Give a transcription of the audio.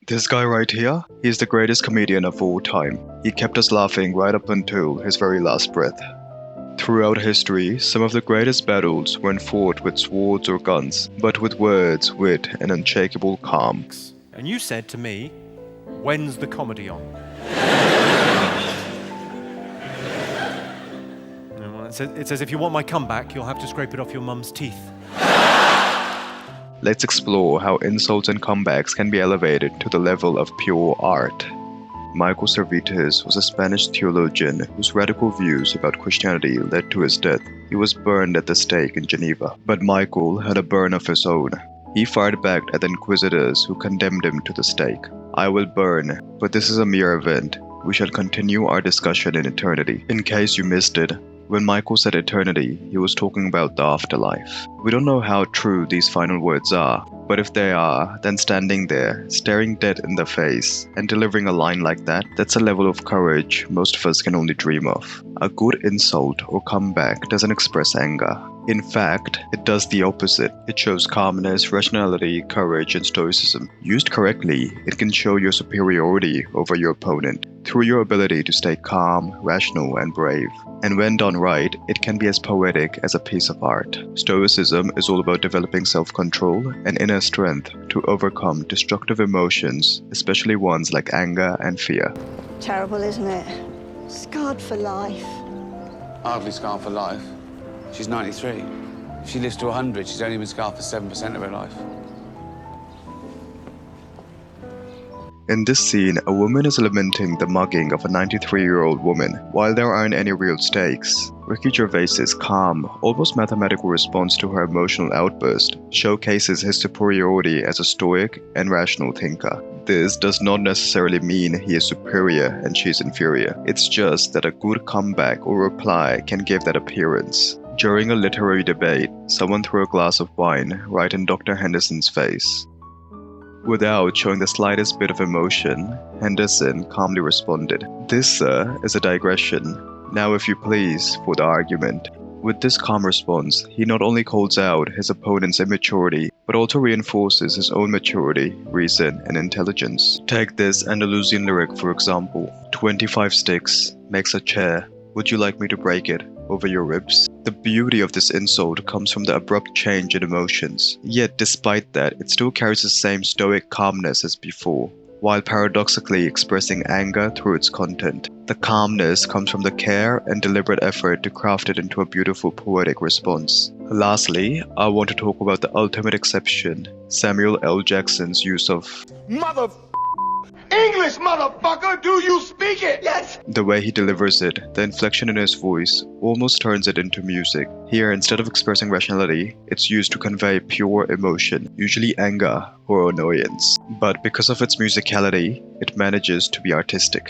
This guy right here, he's the greatest comedian of all time. He kept us laughing right up until his very last breath. Throughout history, some of the greatest battles weren't fought with swords or guns, but with words, wit, and unshakable calm. And you said to me, when's the comedy on? Well, it says if you want my comeback, you'll have to scrape it off your mum's teeth. Let's explore how insults and comebacks can be elevated to the level of pure art. Michael Cervantes was a Spanish theologian whose radical views about Christianity led to his death. He was burned at the stake in Geneva. But Michael had a burn of his own. He fired back at the inquisitors who condemned him to the stake. I will burn, but this is a mere event. We shall continue our discussion in eternity. In case you missed it, when Michael said eternity, he was talking about the afterlife. We don't know how true these final words are, but if they are, then standing there, staring dead in the face, and delivering a line like that, that's a level of courage most of us can only dream of. A good insult or comeback doesn't express anger. In fact, it does the opposite. It shows calmness, rationality, courage, and stoicism. Used correctly, it can show your superiority over your opponent through your ability to stay calm, rational, and brave. And when done right, it can be as poetic as a piece of art. Stoicism is all about developing self-control and inner strength to overcome destructive emotions, especially ones like anger and fear. Terrible, isn't it? Scarred for life. Hardly scarred for life. She's 93. If she lives to 100, she's only been scarred for 7% of her life. In this scene, a woman is lamenting the mugging of a 93-year-old woman. While there aren't any real stakes, Ricky Gervais's calm, almost mathematical response to her emotional outburst showcases his superiority as a stoic and rational thinker. This does not necessarily mean he is superior and she is inferior. It's just that a good comeback or reply can give that appearance. During a literary debate, someone threw a glass of wine right in Dr. Henderson's face. Without showing the slightest bit of emotion, Henderson calmly responded, "This, sir, is a digression. Now, if you please, for the argument." With this calm response, he not only calls out his opponent's immaturity, but also reinforces his own maturity, reason, and intelligence. Take this Andalusian lyric for example. 25 sticks makes a chair. Would you like me to break it over your ribs? The beauty of this insult comes from the abrupt change in emotions. Yet despite that, it still carries the same stoic calmness as before, while paradoxically expressing anger through its content. The calmness comes from the care and deliberate effort to craft it into a beautiful poetic response. Lastly, I want to talk about the ultimate exception, Samuel L. Jackson's use of English, motherfucker! Do you speak it? Yes! The way he delivers it, the inflection in his voice, almost turns it into music. Here, instead of expressing rationality, it's used to convey pure emotion, usually anger or annoyance. But because of its musicality, it manages to be artistic.